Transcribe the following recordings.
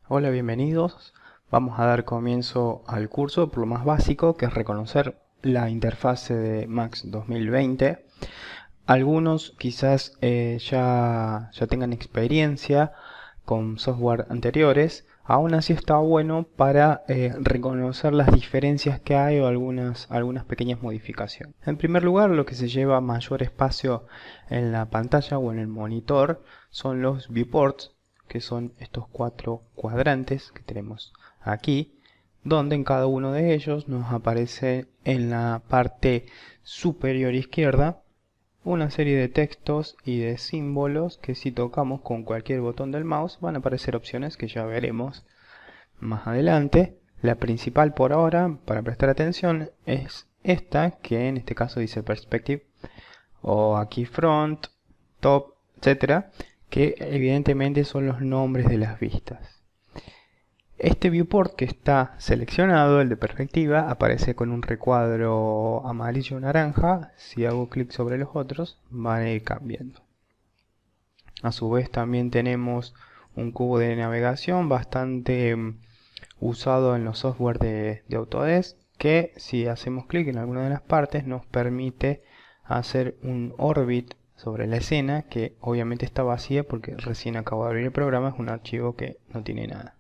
Hola, bienvenidos. Vamos a dar comienzo al curso por lo más básico, que es reconocer la interfase de Max 2020. Algunos quizás ya tengan experiencia con software anteriores. Aún así está bueno para reconocer las diferencias que hay o algunas pequeñas modificaciones. En primer lugar, lo que se lleva mayor espacio en la pantalla o en el monitor son los viewports, que son estos 4 cuadrantes que tenemos aquí, donde en cada uno de ellos nos aparece en la parte superior izquierda una serie de textos y de símbolos que, si tocamos con cualquier botón del mouse, van a aparecer opciones que ya veremos más adelante. La principal por ahora para prestar atención es esta, que en este caso dice Perspective, o aquí Front, Top, etcétera, que evidentemente son los nombres de las vistas. Este viewport que está seleccionado, el de perspectiva, aparece con un recuadro amarillo o naranja. Si hago clic sobre los otros, van a ir cambiando. A su vez también tenemos un cubo de navegación bastante usado en los software de Autodesk, que si hacemos clic en alguna de las partes nos permite hacer un orbit sobre la escena, que obviamente está vacía porque recién acabo de abrir el programa, es un archivo que no tiene nada.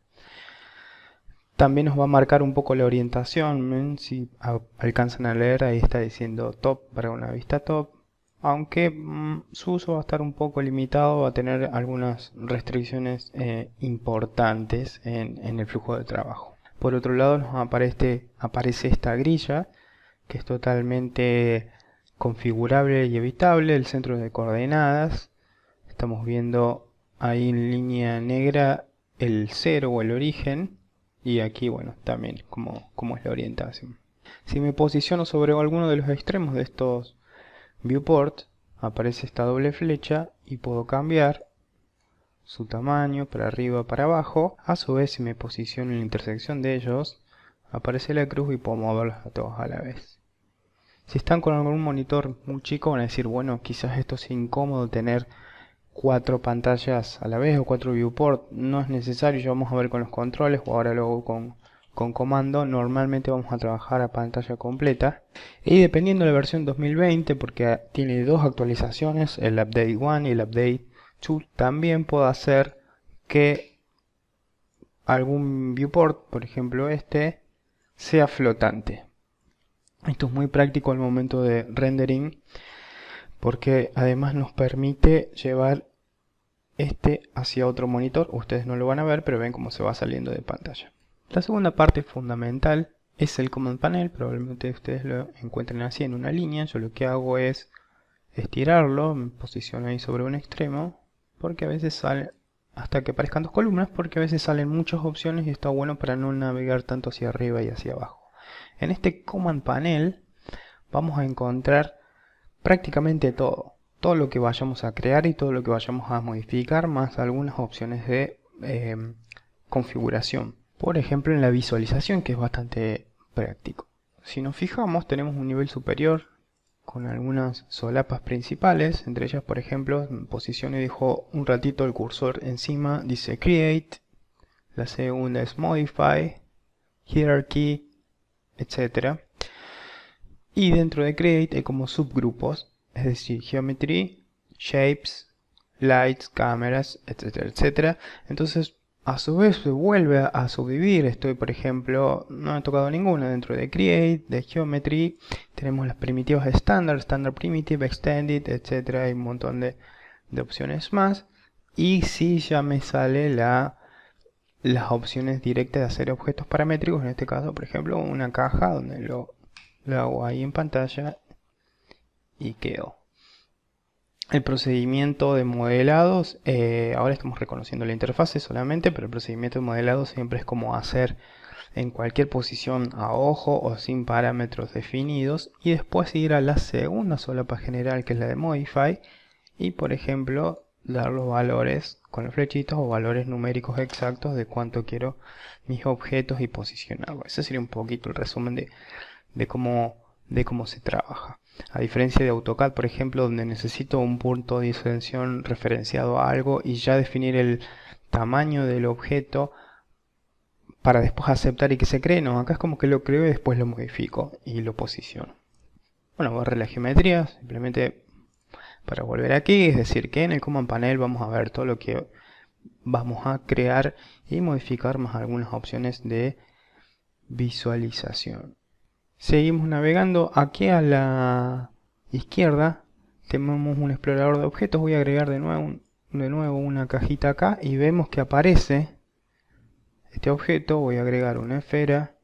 También nos va a marcar un poco la orientación, si alcanzan a leer, ahí está diciendo top para una vista top, aunque su uso va a estar un poco limitado, va a tener algunas restricciones importantes en el flujo de trabajo. Por otro lado nos aparece esta grilla, que es totalmente configurable y editable, el centro de coordenadas. Estamos viendo ahí en línea negra el 0 o el origen, y aquí, bueno, también cómo es la orientación. Si me posiciono sobre alguno de los extremos de estos viewports, aparece esta doble flecha y puedo cambiar su tamaño para arriba o para abajo. A su vez, si me posiciono en la intersección de ellos, aparece la cruz y puedo moverlos a todos a la vez. Si están con algún monitor muy chico, van a decir, bueno, quizás esto sea incómodo tener 4 pantallas a la vez o 4 viewports. No es necesario, ya vamos a ver con los controles, o ahora luego con comando. Normalmente vamos a trabajar a pantalla completa, y dependiendo de la versión 2020, porque tiene dos actualizaciones, el Update 1 y el Update 2, también puedo hacer que algún viewport, por ejemplo este, sea flotante. Esto es muy práctico al momento de rendering, porque además nos permite llevar este hacia otro monitor. Ustedes no lo van a ver, pero ven cómo se va saliendo de pantalla. La segunda parte fundamental es el Command Panel. Probablemente ustedes lo encuentren así en una línea. Yo lo que hago es estirarlo, me posiciono ahí sobre un extremo, porque a veces sale hasta que aparezcan dos columnas, porque a veces salen muchas opciones y está bueno para no navegar tanto hacia arriba y hacia abajo. En este Command Panel vamos a encontrar prácticamente todo lo que vayamos a crear y todo lo que vayamos a modificar, más algunas opciones de configuración. Por ejemplo, en la visualización, que es bastante práctico. Si nos fijamos, tenemos un nivel superior con algunas solapas principales, entre ellas, por ejemplo, me posiciono y dejo un ratito el cursor encima, dice Create. La segunda es Modify, Hierarchy, etc. Y dentro de Create hay como subgrupos, es decir, Geometry, Shapes, Lights, Cámaras, etcétera, etcétera. Entonces, a su vez se vuelve a subdividir. Estoy, por ejemplo, no he tocado ninguna dentro de Create, de Geometry. Tenemos las primitivas estándar, Standard Primitive, Extended, etcétera. Hay un montón de opciones más. Y si ya me sale las opciones directas de hacer objetos paramétricos, en este caso, por ejemplo, una caja donde lo hago ahí en pantalla y quedo. El procedimiento de modelados, ahora estamos reconociendo la interfase solamente, pero el procedimiento de modelado siempre es como hacer en cualquier posición a ojo o sin parámetros definidos, y después ir a la segunda solapa general, que es la de Modify, y por ejemplo dar los valores con los flechitos o valores numéricos exactos de cuánto quiero mis objetos y posicionarlos. Ese sería un poquito el resumen de cómo se trabaja. A diferencia de AutoCAD, por ejemplo, donde necesito un punto de dimensión referenciado a algo y ya definir el tamaño del objeto para después aceptar y que se cree. No, acá es como que lo creo y después lo modifico y lo posiciono. Bueno, borré la geometría, simplemente para volver aquí, es decir que en el Command Panel vamos a ver todo lo que vamos a crear y modificar, más algunas opciones de visualización. Seguimos navegando. Aquí a la izquierda tenemos un explorador de objetos. Voy a agregar de nuevo una cajita acá y vemos que aparece este objeto. Voy a agregar una esfera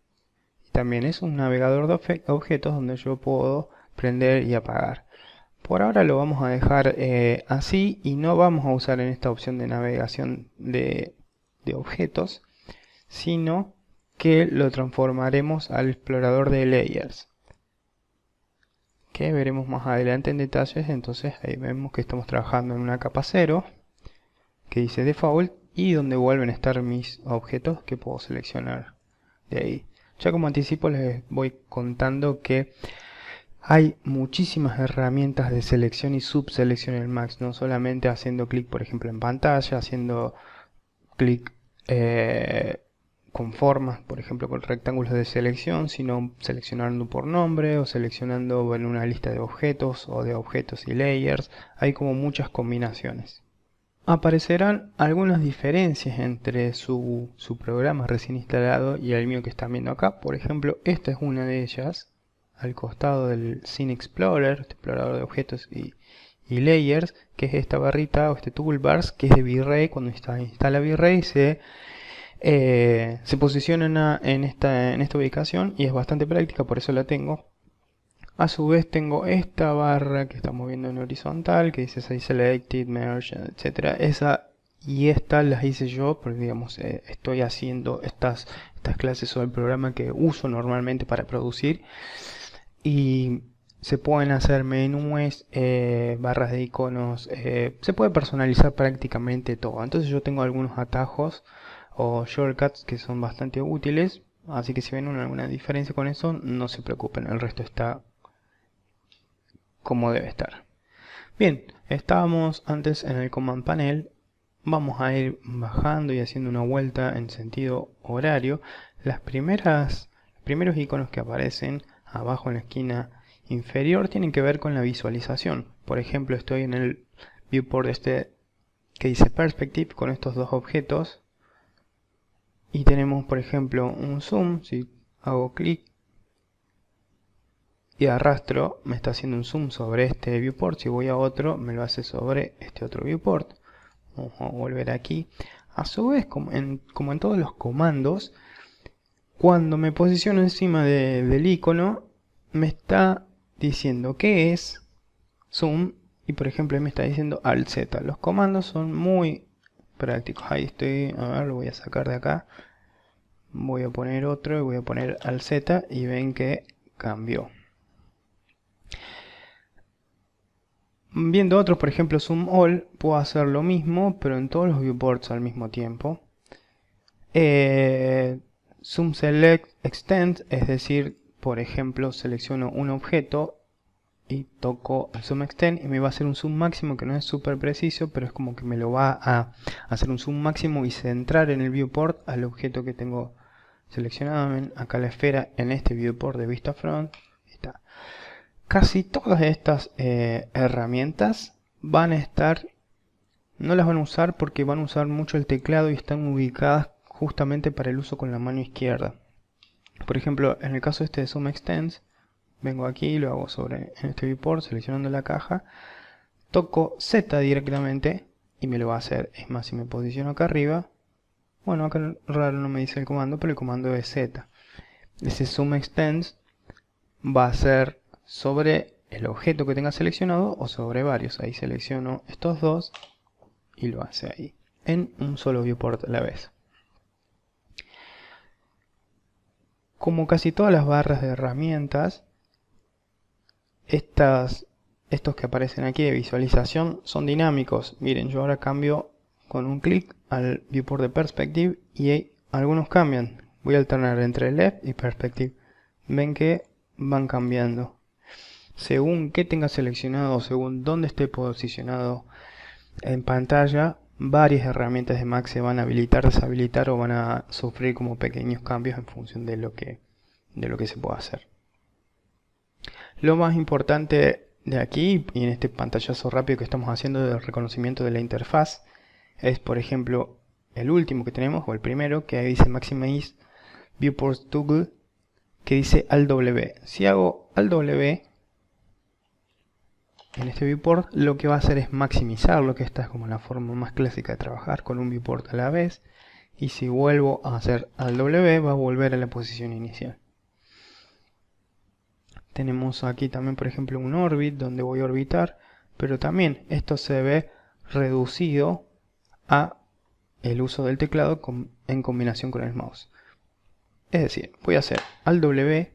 y también es un navegador de objetos donde yo puedo prender y apagar. Por ahora lo vamos a dejar así y no vamos a usar en esta opción de navegación de objetos, sino que lo transformaremos al explorador de layers, que veremos más adelante en detalles. Entonces ahí vemos que estamos trabajando en una capa 0 que dice default y donde vuelven a estar mis objetos que puedo seleccionar de ahí. Ya como anticipo les voy contando que hay muchísimas herramientas de selección y subselección en Max, no solamente haciendo clic por ejemplo en pantalla, haciendo clic con formas, por ejemplo con rectángulos de selección, sino seleccionando por nombre o seleccionando en una lista de objetos o de objetos y layers. Hay como muchas combinaciones. Aparecerán algunas diferencias entre su programa recién instalado y el mío que están viendo acá. Por ejemplo, esta es una de ellas, al costado del Scene Explorer, este explorador de objetos y layers, que es esta barrita o este toolbars que es de V-Ray. Cuando instala V-Ray se posiciona en esta ubicación y es bastante práctica, por eso la tengo. A su vez tengo esta barra que estamos viendo en horizontal que dice Size Selected, Merge, etc. Esa y esta las hice yo porque digamos estoy haciendo estas clases sobre el programa que uso normalmente para producir, y se pueden hacer menús, barras de iconos, se puede personalizar prácticamente todo. Entonces yo tengo algunos atajos o shortcuts que son bastante útiles, así que si ven alguna diferencia con eso no se preocupen, el resto está como debe estar. Bien, estábamos antes en el Command Panel. Vamos a ir bajando y haciendo una vuelta en sentido horario. Los primeros iconos que aparecen abajo en la esquina inferior tienen que ver con la visualización. Por ejemplo, estoy en el viewport este que dice Perspective con estos dos objetos y tenemos por ejemplo un zoom. Si hago clic y arrastro, me está haciendo un zoom sobre este viewport. Si voy a otro, me lo hace sobre este otro viewport. Vamos a volver aquí. A su vez, como en todos los comandos, cuando me posiciono encima del icono, me está diciendo que es zoom y por ejemplo me está diciendo Alt Z. Los comandos son muy prácticos. Ahí estoy, a ver, lo voy a sacar de acá. Voy a poner otro y voy a poner Alt Z y ven que cambió. Viendo otros, por ejemplo Zoom All, puedo hacer lo mismo, pero en todos los viewports al mismo tiempo. Zoom Select Extend, es decir, por ejemplo, selecciono un objeto y toco el Zoom Extend y me va a hacer un zoom máximo que no es súper preciso, pero es como que me lo va a hacer un zoom máximo y centrar en el viewport al objeto que tengo seleccionado. Ven acá la esfera en este viewport de vista front. Está. Casi todas estas herramientas van a estar, no las van a usar porque van a usar mucho el teclado y están ubicadas justamente para el uso con la mano izquierda. Por ejemplo, en el caso este de Zoom Extends, vengo aquí, lo hago sobre en este viewport, seleccionando la caja, toco Z directamente y me lo va a hacer. Es más, si me posiciono acá arriba, bueno, acá raro no me dice el comando, pero el comando es Z. Ese Zoom Extends va a ser sobre el objeto que tenga seleccionado o sobre varios. Ahí selecciono estos dos y lo hace ahí, en un solo viewport a la vez. Como casi todas las barras de herramientas, estos que aparecen aquí de visualización son dinámicos. Miren, yo ahora cambio con un clic al viewport de Perspective y algunos cambian. Voy a alternar entre Left y Perspective. Ven que van cambiando según qué tenga seleccionado, según dónde esté posicionado en pantalla, varias herramientas de Max se van a habilitar, deshabilitar o van a sufrir como pequeños cambios en función de lo que se pueda hacer. Lo más importante de aquí y en este pantallazo rápido que estamos haciendo del reconocimiento de la interfaz es, por ejemplo, el último que tenemos, o el primero, que dice Maximize Viewport Toggle, que dice Alt W. Si hago Alt W en este viewport, lo que va a hacer es maximizarlo, que esta es como la forma más clásica de trabajar con un viewport a la vez. Y si vuelvo a hacer Alt W, va a volver a la posición inicial. Tenemos aquí también, por ejemplo, un orbit donde voy a orbitar, pero también esto se ve reducido a el uso del teclado en combinación con el mouse. Es decir, voy a hacer Alt W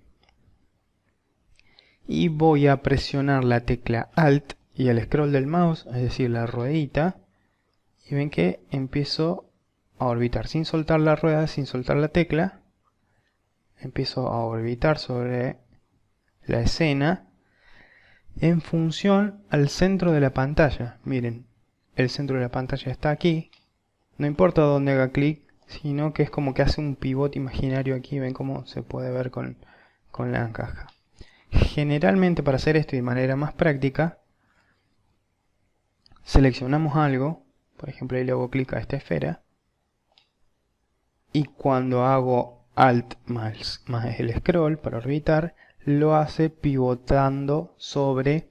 y voy a presionar la tecla Alt y el scroll del mouse, es decir, la ruedita, y ven que empiezo a orbitar sin soltar la rueda, sin soltar la tecla. Empiezo a orbitar sobre la escena en función al centro de la pantalla. Miren, el centro de la pantalla está aquí. No importa dónde haga clic, sino que es como que hace un pivote imaginario aquí. Ven cómo se puede ver con la caja. Generalmente, para hacer esto de manera más práctica, seleccionamos algo. Por ejemplo, ahí le hago clic a esta esfera. Y cuando hago Alt más el scroll para orbitar, lo hace pivotando sobre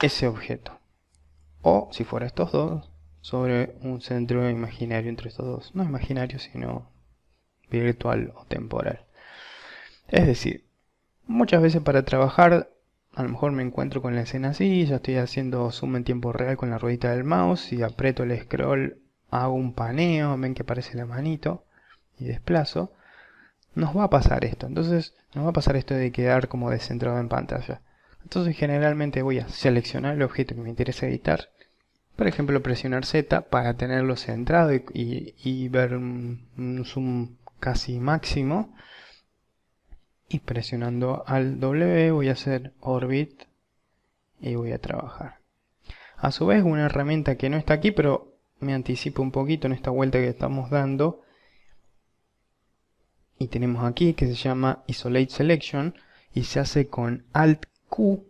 ese objeto. O, si fuera estos dos, sobre un centro imaginario entre estos dos. No imaginario, sino virtual o temporal. Es decir, muchas veces para trabajar, a lo mejor me encuentro con la escena así, ya estoy haciendo zoom en tiempo real con la ruedita del mouse, y aprieto el scroll, hago un paneo, ven que aparece la manito, y desplazo. Nos va a pasar esto, entonces nos va a pasar esto de quedar como descentrado en pantalla. Entonces generalmente voy a seleccionar el objeto que me interesa editar, por ejemplo presionar Z para tenerlo centrado y ver un zoom casi máximo, y presionando Alt W voy a hacer Orbit y voy a trabajar. A su vez, una herramienta que no está aquí, pero me anticipo un poquito en esta vuelta que estamos dando, y tenemos aquí, que se llama Isolate Selection, y se hace con Alt Q,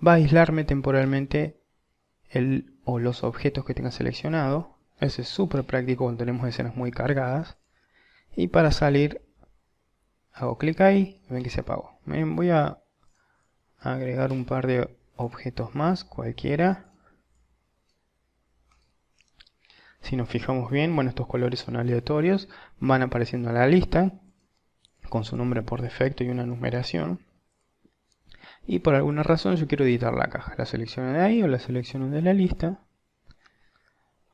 va a aislarme temporalmente o los objetos que tenga seleccionado. Eso es súper práctico cuando tenemos escenas muy cargadas. Y para salir, hago clic ahí, ven que se apagó. Voy a agregar un par de objetos más, cualquiera. Si nos fijamos bien, bueno, estos colores son aleatorios, van apareciendo en la lista con su nombre por defecto y una numeración. Y por alguna razón yo quiero editar la caja. La selecciono de ahí o la selecciono de la lista.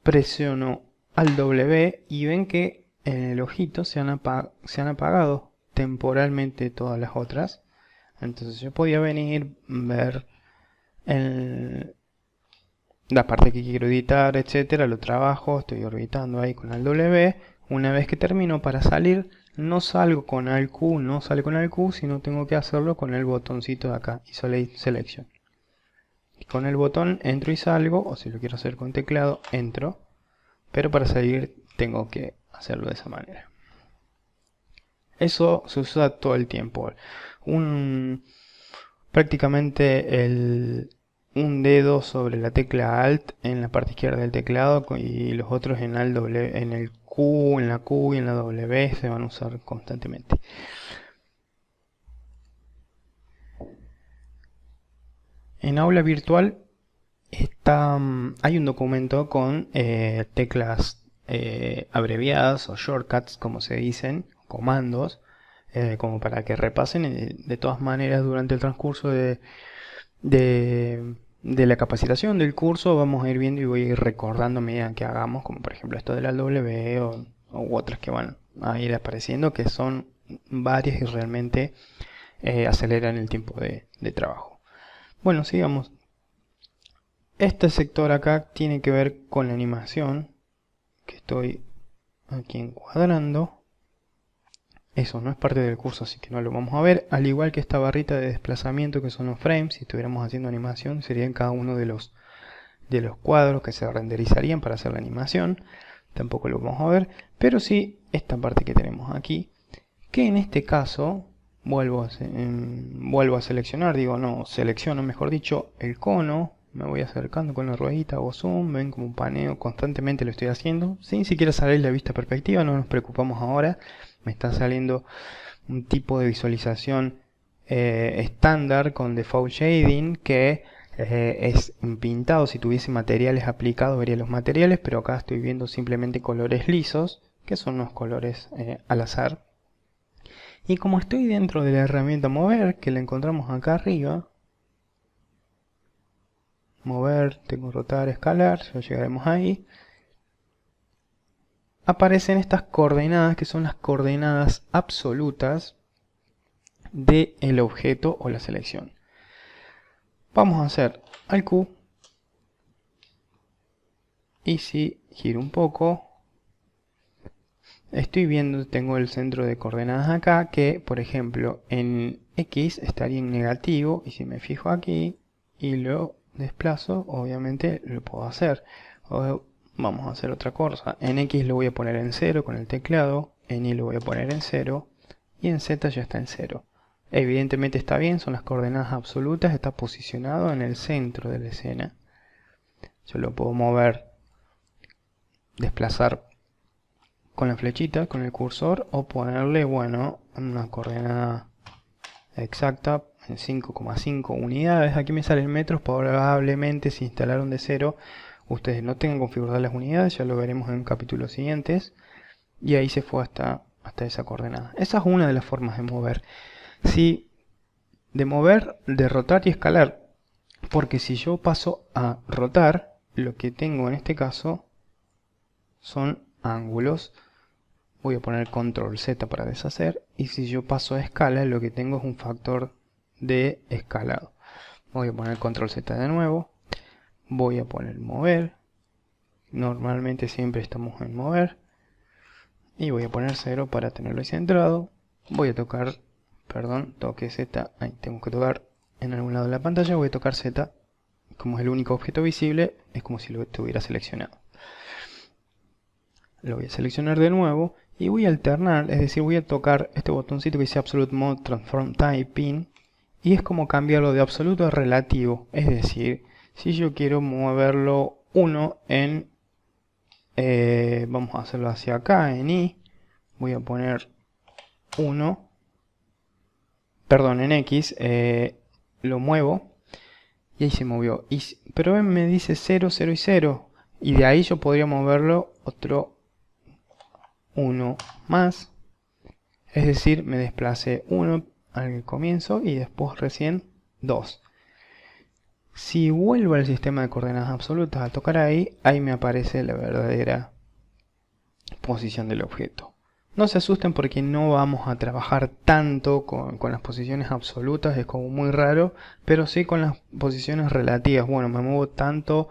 Presiono Alt W y ven que en el ojito se han apagado temporalmente todas las otras. Entonces yo podía venir, ver la parte que quiero editar, etcétera, lo trabajo, estoy orbitando ahí con Alt W. Una vez que termino, para salir, no salgo con Alt Q, no sale con Alt Q, sino tengo que hacerlo con el botoncito de acá, Isolate Selection. Con el botón entro y salgo, o si lo quiero hacer con teclado, entro. Pero para salir tengo que hacerlo de esa manera. Eso se usa todo el tiempo. Prácticamente un dedo sobre la tecla Alt en la parte izquierda del teclado y los otros en Alt W, en el Q, en la Q y en la W se van a usar constantemente. En aula virtual hay un documento con teclas abreviadas o shortcuts, como se dicen, comandos, como para que repasen. De todas maneras, durante el transcurso de la capacitación del curso vamos a ir viendo y voy a ir recordando a medida que hagamos, como por ejemplo esto de la W u otras que van a ir apareciendo, que son varias y realmente aceleran el tiempo de trabajo. Bueno, sigamos. Este sector acá tiene que ver con la animación que estoy aquí encuadrando. Eso no es parte del curso, así que no lo vamos a ver. Al igual que esta barrita de desplazamiento que son los frames, si estuviéramos haciendo animación, serían cada uno de de los cuadros que se renderizarían para hacer la animación. Tampoco lo vamos a ver, pero sí esta parte que tenemos aquí, que en este caso vuelvo a seleccionar, selecciono mejor dicho el cono, me voy acercando con la ruedita, hago zoom, ven como un paneo, constantemente lo estoy haciendo, sin siquiera salir la vista perspectiva, no nos preocupamos ahora, me está saliendo un tipo de visualización estándar con default shading que es pintado. Si tuviese materiales aplicados vería los materiales, pero acá estoy viendo simplemente colores lisos, que son unos colores al azar. Y como estoy dentro de la herramienta mover, que la encontramos acá arriba, mover, tengo rotar, escalar, ya llegaremos ahí, aparecen estas coordenadas que son las coordenadas absolutas del objeto o la selección. Vamos a hacer al Q, y si giro un poco, estoy viendo, tengo el centro de coordenadas acá, que por ejemplo en X estaría en negativo, y si me fijo aquí y lo desplazo, obviamente lo puedo hacer. Vamos a hacer otra cosa, en X lo voy a poner en 0 con el teclado, en Y lo voy a poner en 0, y en Z ya está en 0. Evidentemente está bien, son las coordenadas absolutas, está posicionado en el centro de la escena. Yo lo puedo mover, desplazar con la flechita, con el cursor, o ponerle, bueno, una coordenada exacta en 5,5 unidades. Aquí me salen metros, probablemente si instalaron de 0 ustedes no tengan configuradas las unidades, ya lo veremos en capítulos siguientes. Y ahí se fue hasta esa coordenada. Esa es una de las formas de mover. De mover, de rotar y escalar. Porque si yo paso a rotar, lo que tengo en este caso son ángulos. Voy a poner control Z para deshacer. Y si yo paso a escala, lo que tengo es un factor de escalado. Voy a poner control Z de nuevo. Voy a poner mover. Normalmente siempre estamos en mover. Y voy a poner 0 para tenerlo ahí centrado. Voy a tocar, toque Z. Ahí tengo que tocar en algún lado de la pantalla. Voy a tocar Z. Como es el único objeto visible, es como si lo tuviera seleccionado. Lo voy a seleccionar de nuevo y voy a alternar, es decir, voy a tocar este botoncito que dice Absolute Mode Transform Typing, y es como cambiarlo de absoluto a relativo. Es decir, si yo quiero moverlo 1 en, vamos a hacerlo hacia acá, en Y, voy a poner 1, perdón, en X, lo muevo, y ahí se movió. Pero me dice 0, 0 y 0, y de ahí yo podría moverlo otro 1 más, es decir, me desplacé 1 al comienzo y después recién 2. Si vuelvo al sistema de coordenadas absolutas a tocar ahí me aparece la verdadera posición del objeto. No se asusten porque no vamos a trabajar tanto con las posiciones absolutas, es como muy raro, pero sí con las posiciones relativas. Bueno, me muevo tanto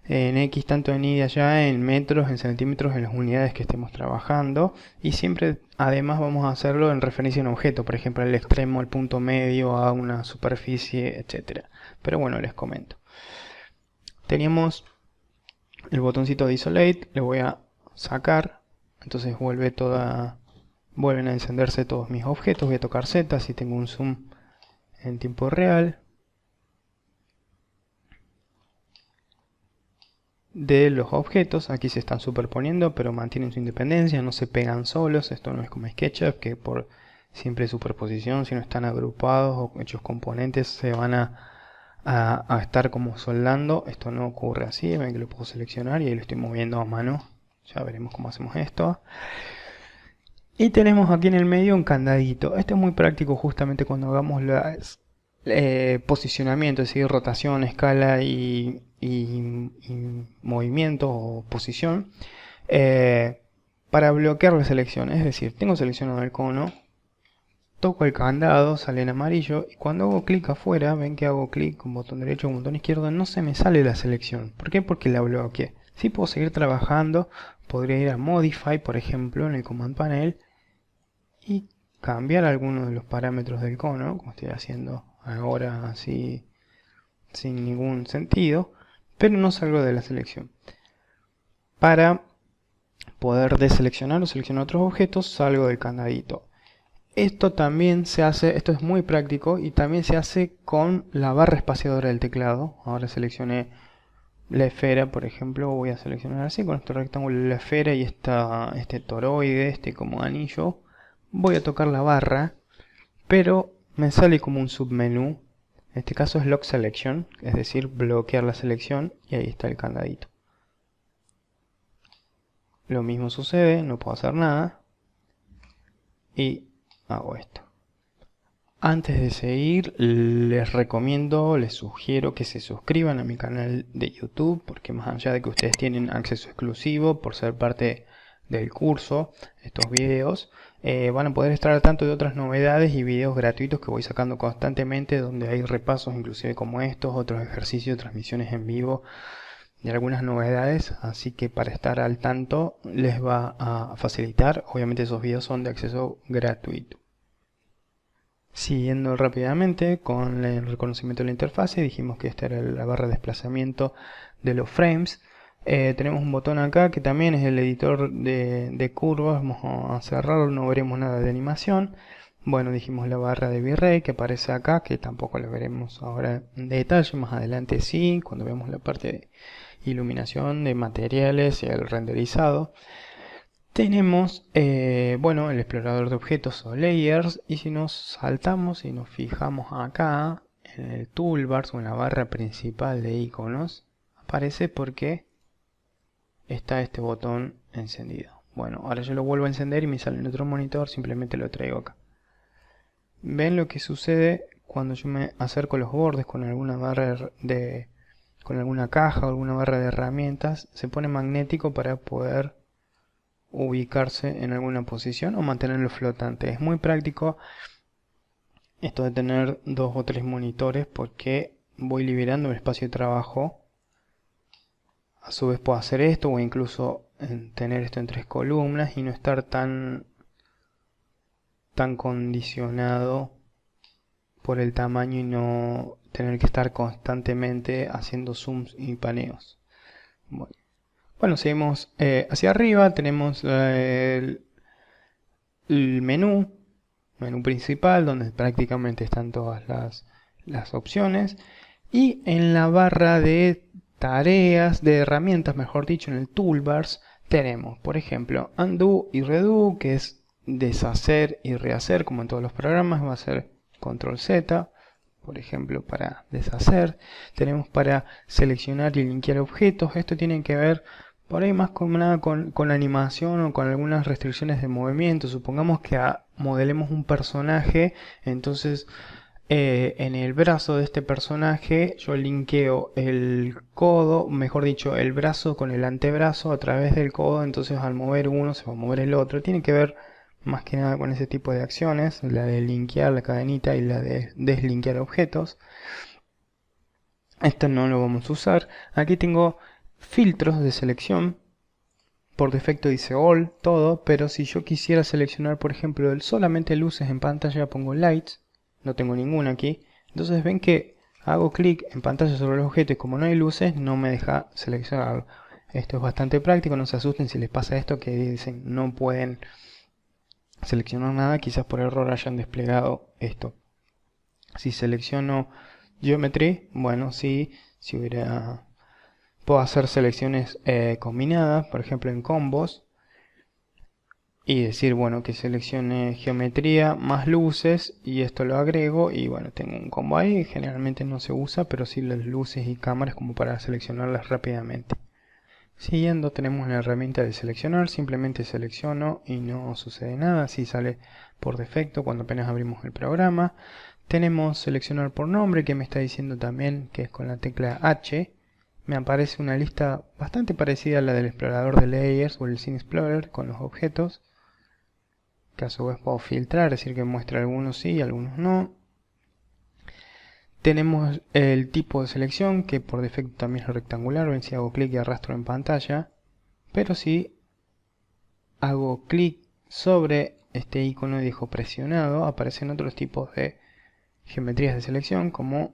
en X, tanto en Y de allá, en metros, en centímetros, en las unidades que estemos trabajando, y siempre además vamos a hacerlo en referencia a un objeto, por ejemplo al extremo, al punto medio, a una superficie, etcétera. Pero bueno, les comento. Teníamos el botoncito de Isolate, le voy a sacar, entonces vuelven a encenderse todos mis objetos. Voy a tocar Z si tengo un zoom en tiempo real de los objetos. Aquí se están superponiendo, pero mantienen su independencia, no se pegan solos. Esto no es como SketchUp, que por simple superposición, si no están agrupados o hechos componentes, se van a estar como soldando. Esto no ocurre así. Ven que lo puedo seleccionar y ahí lo estoy moviendo a mano. Ya veremos cómo hacemos esto. Y tenemos aquí en el medio un candadito. Este es muy práctico justamente cuando hagamos las posicionamiento, es decir, rotación, escala y movimiento o posición, para bloquear la selección. Es decir, tengo seleccionado el cono, toco el candado, sale en amarillo, y cuando hago clic afuera, ven que hago clic con botón derecho o botón izquierdo, no se me sale la selección. ¿Por qué? Porque la bloqueé. Si puedo seguir trabajando, podría ir a Modify, por ejemplo, en el Command Panel, y cambiar algunos de los parámetros del cono, como estoy haciendo ahora así sin ningún sentido, pero no salgo de la selección. Para poder deseleccionar o seleccionar otros objetos, salgo del candadito. Esto también se hace, esto es muy práctico y también se hace con la barra espaciadora del teclado. Ahora seleccioné la esfera, por ejemplo, voy a seleccionar así con este rectángulo la esfera y este toroide, este como anillo. Voy a tocar la barra, pero me sale como un submenú. En este caso es Lock Selection, es decir, bloquear la selección, y ahí está el candadito. Lo mismo sucede, no puedo hacer nada y hago esto. Antes de seguir, les recomiendo, les sugiero que se suscriban a mi canal de YouTube, porque más allá de que ustedes tienen acceso exclusivo por ser parte del curso, estos videos, van a poder estar al tanto de otras novedades y videos gratuitos que voy sacando constantemente, donde hay repasos inclusive como estos, otros ejercicios, transmisiones en vivo y algunas novedades, así que para estar al tanto les va a facilitar. Obviamente esos videos son de acceso gratuito. Siguiendo rápidamente con el reconocimiento de la interfase, dijimos que esta era la barra de desplazamiento de los frames. Tenemos un botón acá que también es el editor de curvas. Vamos a cerrarlo, no veremos nada de animación. Bueno, dijimos la barra de V-Ray que aparece acá, que tampoco la veremos ahora en detalle, más adelante sí, cuando veamos la parte de iluminación de materiales y el renderizado. Tenemos, bueno, el explorador de objetos o layers, y si nos saltamos y nos fijamos acá en el toolbars o en la barra principal de iconos, aparece porque está este botón encendido. Bueno, ahora yo lo vuelvo a encender y me sale en otro monitor, simplemente lo traigo acá. ¿Ven lo que sucede cuando yo me acerco a los bordes con alguna barra con alguna caja o alguna barra de herramientas? Se pone magnético para poder ubicarse en alguna posición o mantenerlo flotante. Es muy práctico esto de tener 2 o 3 monitores, porque voy liberando el espacio de trabajo. A su vez puedo hacer esto o incluso tener esto en 3 columnas y no estar tan condicionado por el tamaño y no tener que estar constantemente haciendo zooms y paneos. Bueno, seguimos hacia arriba, tenemos el menú principal, donde prácticamente están todas las opciones, y en la barra de tareas, de herramientas, mejor dicho, en el toolbars, tenemos, por ejemplo, undo y redo, que es deshacer y rehacer, como en todos los programas. Va a ser control Z, por ejemplo, para deshacer. Tenemos para seleccionar y linkear objetos. Esto tiene que ver por ahí más con nada con la animación o con algunas restricciones de movimiento. Supongamos que modelemos un personaje, entonces en el brazo de este personaje yo linkeo el codo, mejor dicho, el brazo con el antebrazo a través del codo. Entonces al mover uno se va a mover el otro. Tiene que ver más que nada con ese tipo de acciones, la de linkear la cadenita y la de deslinkear objetos. Esto no lo vamos a usar. Aquí tengo filtros de selección. Por defecto dice all, todo, pero si yo quisiera seleccionar, por ejemplo, solamente luces en pantalla, pongo lights. No tengo ninguna aquí. Entonces ven que hago clic en pantalla sobre el objeto y como no hay luces, no me deja seleccionarlo. Esto es bastante práctico, no se asusten si les pasa esto, que dicen no pueden seleccionar nada, quizás por error hayan desplegado esto. Si selecciono Geometry, bueno, sí, si puedo hacer selecciones combinadas, por ejemplo en combos, y decir, bueno, que seleccione geometría más luces, y esto lo agrego, y bueno, tengo un combo ahí. Generalmente no se usa, pero sí las luces y cámaras como para seleccionarlas rápidamente. Siguiendo, tenemos la herramienta de seleccionar. Simplemente selecciono y no sucede nada, así sale por defecto cuando apenas abrimos el programa. Tenemos seleccionar por nombre, que me está diciendo también que es con la tecla H. Me aparece una lista bastante parecida a la del explorador de layers o el Scene Explorer con los objetos, que a su vez puedo filtrar, es decir que muestra algunos sí y algunos no. Tenemos el tipo de selección, que por defecto también es rectangular. Ven, si hago clic y arrastro en pantalla, pero si hago clic sobre este icono y dejo presionado, aparecen otros tipos de geometrías de selección, como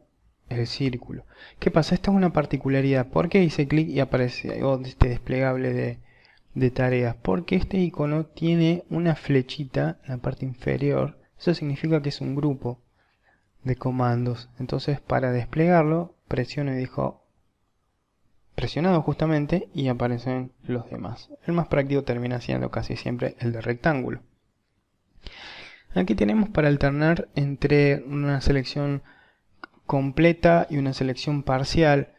el círculo. ¿Qué pasa? Esta es una particularidad. ¿Por qué hice clic y aparece este desplegable de tareas? Porque este icono tiene una flechita en la parte inferior. Eso significa que es un grupo de comandos. Entonces, para desplegarlo, presiono y dejo presionado justamente y aparecen los demás. El más práctico termina siendo casi siempre el de rectángulo. Aquí tenemos para alternar entre una selección completa y una selección parcial.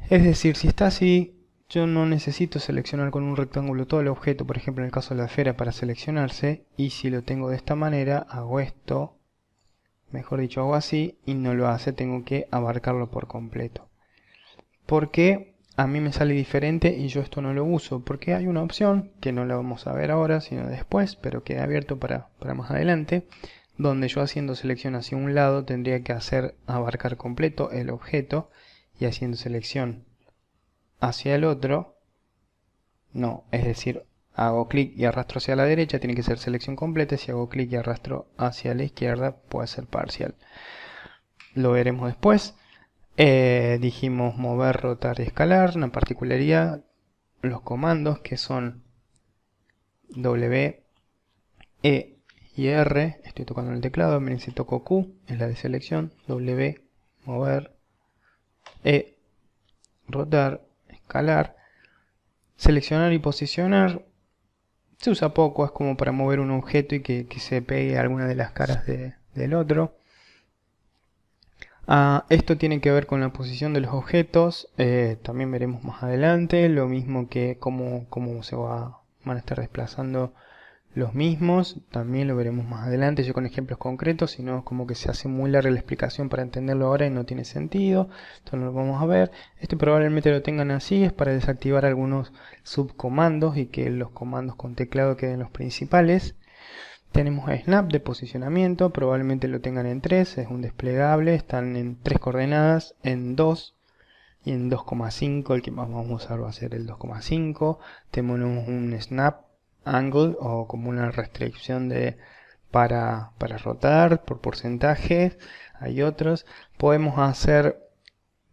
Es decir, si está así, yo no necesito seleccionar con un rectángulo todo el objeto, por ejemplo en el caso de la esfera para seleccionarse, y si lo tengo de esta manera, hago esto, mejor dicho hago así, y no lo hace, tengo que abarcarlo por completo. ¿Por qué a mí me sale diferente y yo esto no lo uso? Porque hay una opción, que no la vamos a ver ahora, sino después, pero queda abierto para más adelante, donde yo haciendo selección hacia un lado tendría que abarcar completo el objeto, y haciendo selección hacia el otro, no, es decir, hago clic y arrastro hacia la derecha, tiene que ser selección completa, si hago clic y arrastro hacia la izquierda puede ser parcial. Lo veremos después. Dijimos mover, rotar y escalar, una particularidad, los comandos que son W, E y R, estoy tocando en el teclado, miren si toco Q, es la de selección, W, mover, E, rotar, escalar, seleccionar y posicionar, se usa poco, es como para mover un objeto y que se pegue a alguna de las caras del otro. Esto tiene que ver con la posición de los objetos, también veremos más adelante, lo mismo que cómo se van a estar desplazando los mismos, también lo veremos más adelante, yo con ejemplos concretos, si no como que se hace muy larga la explicación para entenderlo ahora y no tiene sentido, entonces no lo vamos a ver. Este probablemente lo tengan así, es para desactivar algunos subcomandos y que los comandos con teclado queden los principales. Tenemos snap de posicionamiento, probablemente lo tengan en 3, es un desplegable, están en 3 coordenadas, en 2 y en 2,5, el que más vamos a usar va a ser el 2,5. Tenemos un snap angle o como una restricción para rotar por porcentajes, hay otros. Podemos hacer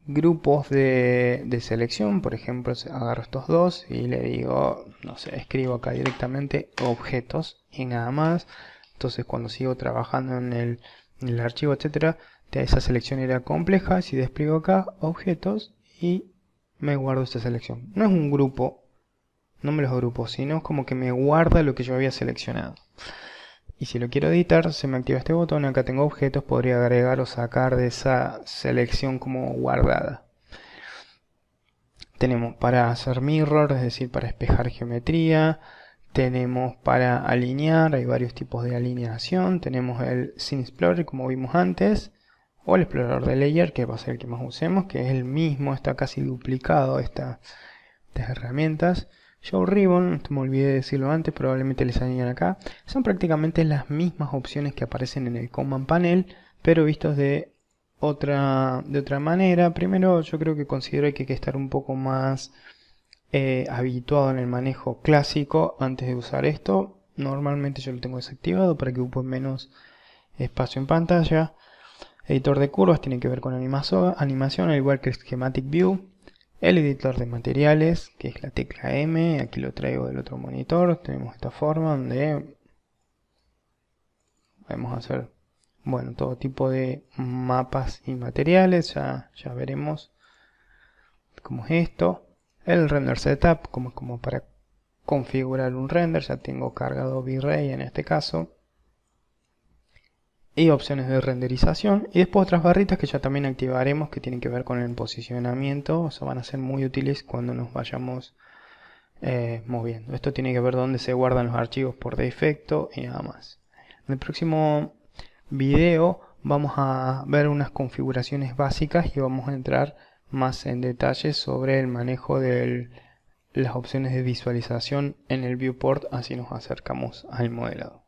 grupos de selección, por ejemplo agarro estos dos y le digo, no sé, escribo acá directamente objetos y nada más. Entonces cuando sigo trabajando en el archivo, etcétera, esa selección era compleja. Si despliego acá objetos y me guardo esta selección, no es un grupo, no me los agrupo, sino como que me guarda lo que yo había seleccionado. Y si lo quiero editar, se me activa este botón, acá tengo objetos, podría agregar o sacar de esa selección como guardada. Tenemos para hacer mirror, es decir, para espejar geometría. Tenemos para alinear, hay varios tipos de alineación. Tenemos el Scene Explorer, como vimos antes, o el explorador de layer, que va a ser el que más usemos, que es el mismo, está casi duplicado estas herramientas. Show Ribbon, me olvidé de decirlo antes, probablemente les salían acá. Son prácticamente las mismas opciones que aparecen en el Command Panel, pero vistos de otra manera. Primero, yo creo que considero que hay que estar un poco más habituado en el manejo clásico antes de usar esto. Normalmente yo lo tengo desactivado para que ocupe menos espacio en pantalla. Editor de curvas tiene que ver con animación, al igual que el Schematic View. El editor de materiales, que es la tecla M, aquí lo traigo del otro monitor. Tenemos esta forma donde podemos hacer, bueno, todo tipo de mapas y materiales. Ya veremos cómo es esto. El render setup, como para configurar un render, ya tengo cargado V-Ray en este caso. Y opciones de renderización, y después otras barritas que ya también activaremos, que tienen que ver con el posicionamiento. O sea, van a ser muy útiles cuando nos vayamos moviendo. Esto tiene que ver dónde se guardan los archivos por defecto y nada más. En el próximo video vamos a ver unas configuraciones básicas y vamos a entrar más en detalle sobre el manejo de las opciones de visualización en el viewport, así nos acercamos al modelado.